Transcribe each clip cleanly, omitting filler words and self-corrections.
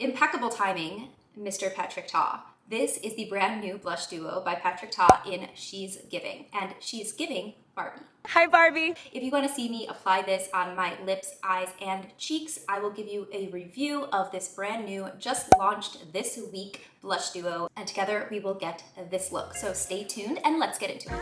Impeccable timing, Mr. Patrick Ta. This is the brand new blush duo by Patrick Ta in She's Giving, and she's giving Barbie. Hi Barbie! If you want to see me apply this on my lips, eyes, and cheeks, I will give you a review of this brand new, just launched this week blush duo, and together we will get this look. So stay tuned and let's get into it.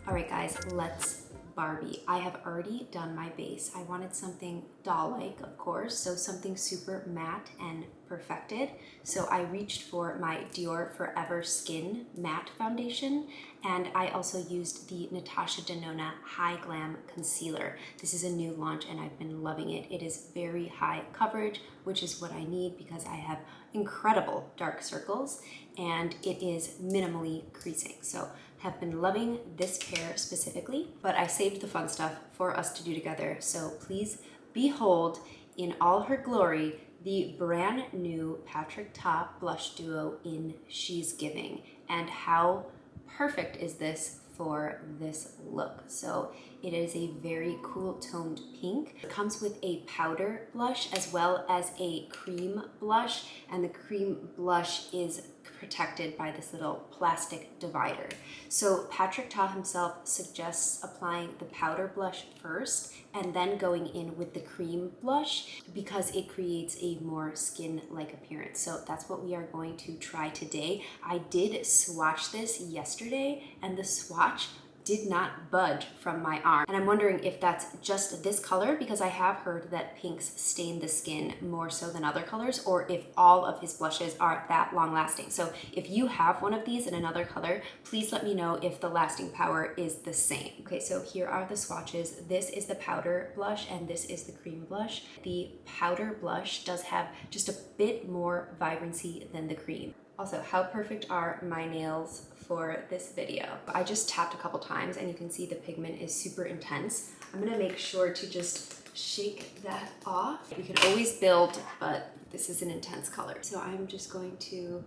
All right guys, let's Barbie. I have already done my base. I wanted something doll-like, of course, so something super matte and perfected. So I reached for my Dior Forever Skin Matte Foundation, and I also used the Natasha Denona Hy-Glam Concealer. This is a new launch and I've been loving it. It is very high coverage, which is what I need because I have incredible dark circles, and it is minimally creasing. So have been loving this pair specifically, but I saved the fun stuff for us to do together. So please behold in all her glory the brand new Patrick Ta blush duo in She's Giving. And how perfect is this for this look? So it is a very cool toned pink. It comes with a powder blush as well as a cream blush, and the cream blush is protected by this little plastic divider. So Patrick Ta himself suggests applying the powder blush first and then going in with the cream blush because it creates a more skin-like appearance. So that's what we are going to try today. I did swatch this yesterday and the swatch did not budge from my arm. And I'm wondering if that's just this color, because I have heard that pinks stain the skin more so than other colors, or if all of his blushes are that long lasting. So if you have one of these in another color, please let me know if the lasting power is the same. Okay, so here are the swatches. This is the powder blush and this is the cream blush. The powder blush does have just a bit more vibrancy than the cream. Also, how perfect are my nails for this video? I just tapped a couple times and you can see the pigment is super intense. I'm gonna make sure to just shake that off. You can always build, but this is an intense color. So I'm just going to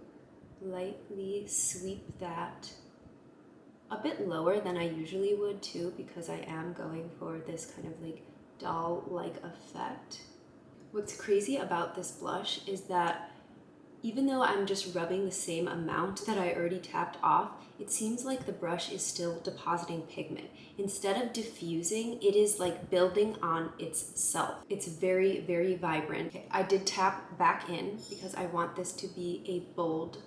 lightly sweep that a bit lower than I usually would too, because I am going for this kind of like doll-like effect. What's crazy about this blush is that even though I'm just rubbing the same amount that I already tapped off, it seems like the brush is still depositing pigment. Instead of diffusing, it is like building on itself. It's very, very vibrant. Okay, I did tap back in because I want this to be a bold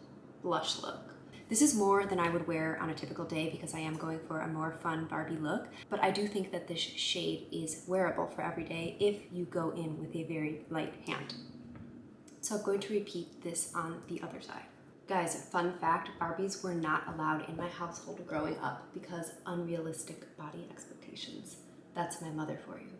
blush look. This is more than I would wear on a typical day because I am going for a more fun Barbie look, but I do think that this shade is wearable for every day if you go in with a very light hand. So I'm going to repeat this on the other side. Guys, fun fact, Barbies were not allowed in my household growing up because unrealistic body expectations. That's my mother for you.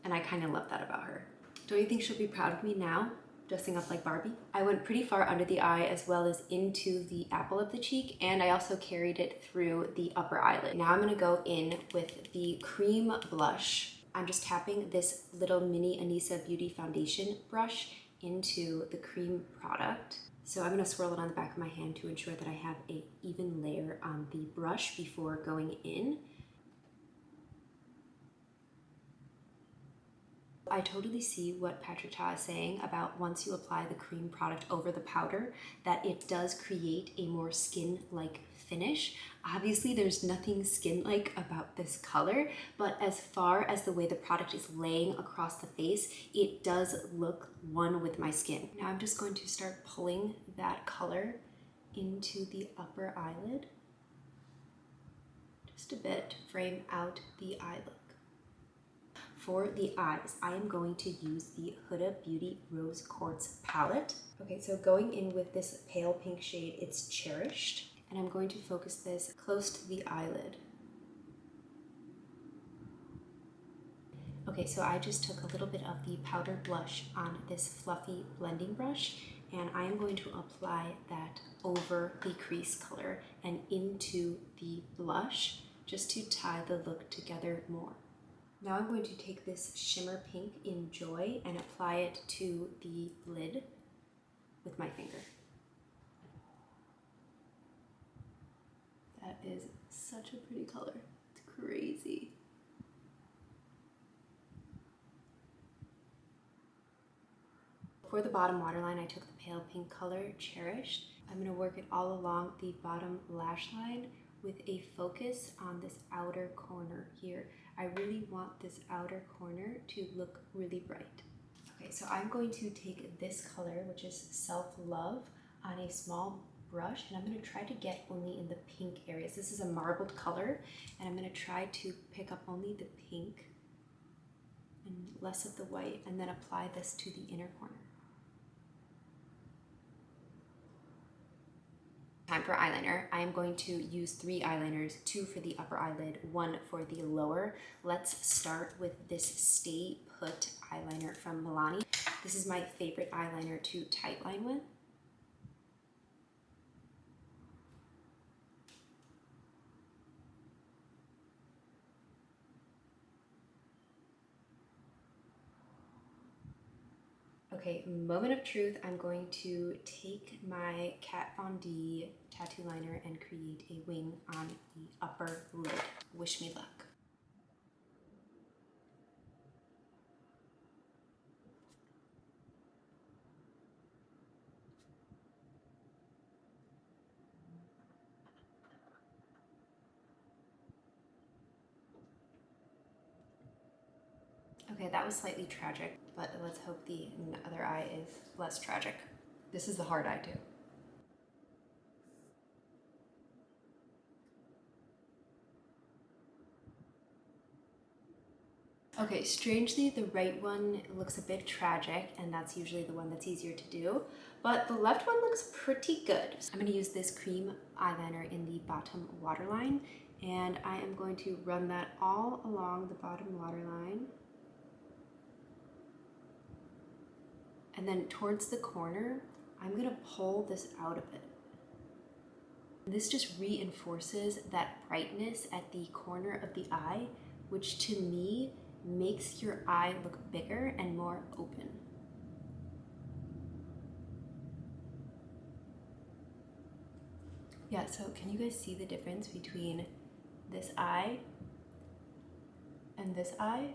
And I kind of love that about her. Don't you think she'll be proud of me now, dressing up like Barbie? I went pretty far under the eye as well as into the apple of the cheek, and I also carried it through the upper eyelid. Now I'm gonna go in with the cream blush. I'm just tapping this little mini Anissa Beauty foundation brush into the cream product. So I'm going to swirl it on the back of my hand to ensure that I have an even layer on the brush before going in. I totally see what Patrick Ta is saying about once you apply the cream product over the powder, that it does create a more skin-like finish. Obviously, there's nothing skin-like about this color, but as far as the way the product is laying across the face, it does look one with my skin. Now I'm just going to start pulling that color into the upper eyelid, just a bit to frame out the eye look. For the eyes, I am going to use the Huda Beauty Rose Quartz palette. Okay, so going in with this pale pink shade, it's Cherished, and I'm going to focus this close to the eyelid. Okay, so I just took a little bit of the powder blush on this fluffy blending brush, and I am going to apply that over the crease color and into the blush just to tie the look together more. Now I'm going to take this shimmer pink in Joy and apply it to the lid with my finger. That is such a pretty color. It's crazy. For the bottom waterline, I took the pale pink color, Cherished. I'm gonna work it all along the bottom lash line with a focus on this outer corner here. I really want this outer corner to look really bright. Okay, so I'm going to take this color, which is Self-Love, on a small brush, and I'm gonna try to get only in the pink areas. This is a marbled color, and I'm gonna try to pick up only the pink and less of the white, and then apply this to the inner corner. Time for eyeliner. I am going to use 3 eyeliners, 2 for the upper eyelid, 1 for the lower. Let's start with this Stay Put eyeliner from Milani. This is my favorite eyeliner to tightline with. Okay, moment of truth. I'm going to take my Kat Von D tattoo liner and create a wing on the upper lid. Wish me luck. Okay, that was slightly tragic, but let's hope the other eye is less tragic. This is the hard eye too. Okay, strangely, the right one looks a bit tragic, and that's usually the one that's easier to do, but the left one looks pretty good. I'm gonna use this cream eyeliner in the bottom waterline, and I am going to run that all along the bottom waterline. And then towards the corner, I'm gonna pull this out a bit. This just reinforces that brightness at the corner of the eye, which to me makes your eye look bigger and more open. Yeah, so can you guys see the difference between this eye and this eye?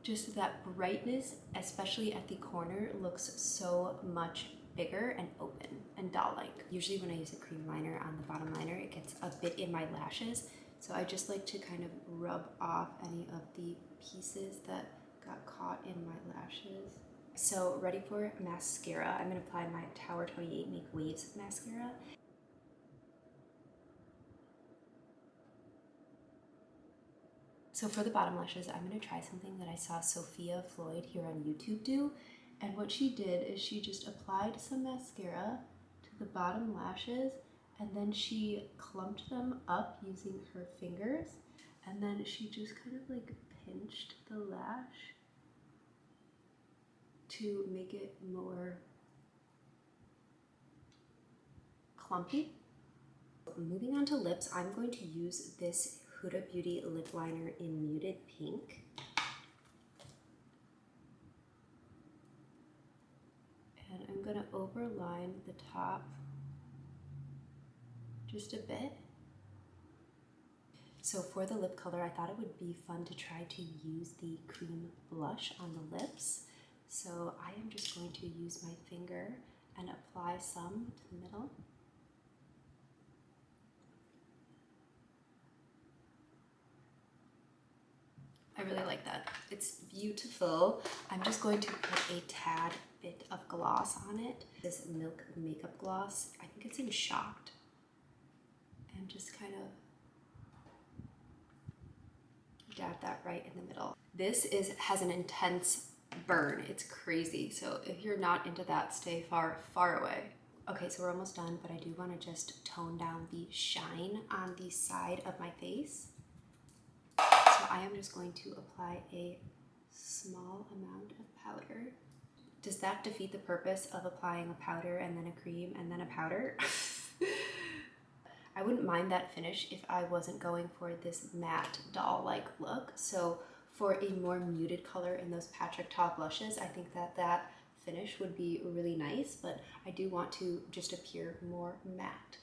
Just that brightness, especially at the corner, looks so much bigger and open and doll-like. Usually when I use a cream liner on the bottom liner, it gets a bit in my lashes. So I just like to kind of rub off any of the pieces that got caught in my lashes. So ready for mascara. I'm gonna apply my Tower 28 Make Waves mascara. So for the bottom lashes, I'm gonna try something that I saw Sophie Floyd here on YouTube do. And what she did is she just applied some mascara to the bottom lashes, and then she clumped them up using her fingers. And then she just kind of like pinched the lash to make it more clumpy. Moving on to lips, I'm going to use this Huda Beauty lip liner in Muted Pink. And I'm gonna overline the top just a bit. So for the lip color, I thought it would be fun to try to use the cream blush on the lips. So I am just going to use my finger and apply some to the middle. I really like that. It's beautiful. I'm just going to put a tad bit of gloss on it. This Milk Makeup Gloss. I think it's in Shocked. And just kind of dab that right in the middle. This has an intense burn. It's crazy. So if you're not into that, stay far, far away. Okay, so we're almost done, but I do want to just tone down the shine on the side of my face. So I am just going to apply a small amount of powder. Does that defeat the purpose of applying a powder and then a cream and then a powder? I wouldn't mind that finish if I wasn't going for this matte doll-like look. So for a more muted color in those Patrick Ta blushes, I think that finish would be really nice, but I do want to just appear more matte.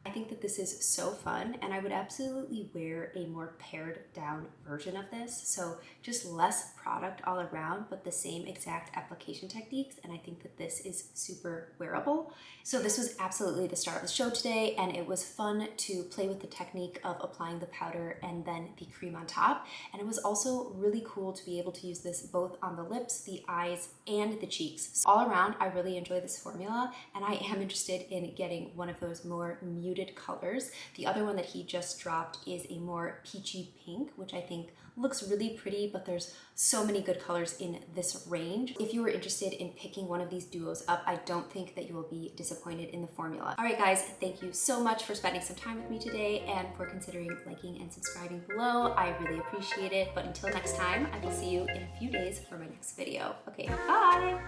I think that this is so fun, and I would absolutely wear a more pared down version of this. So just less product all around, but the same exact application techniques. And I think that this is super wearable. So this was absolutely the star of the show today, and it was fun to play with the technique of applying the powder and then the cream on top. And it was also really cool to be able to use this both on the lips, the eyes, and the cheeks. So all around, I really enjoy this formula, and I am interested in getting one of those more muted colors. The other one that he just dropped is a more peachy pink, which I think looks really pretty, but there's so many good colors in this range. If you were interested in picking one of these duos up, I don't think that you will be disappointed in the formula. All right, guys, thank you so much for spending some time with me today and for considering liking and subscribing below. I really appreciate it. But until next time, I will see you in a few days for my next video. Okay, bye!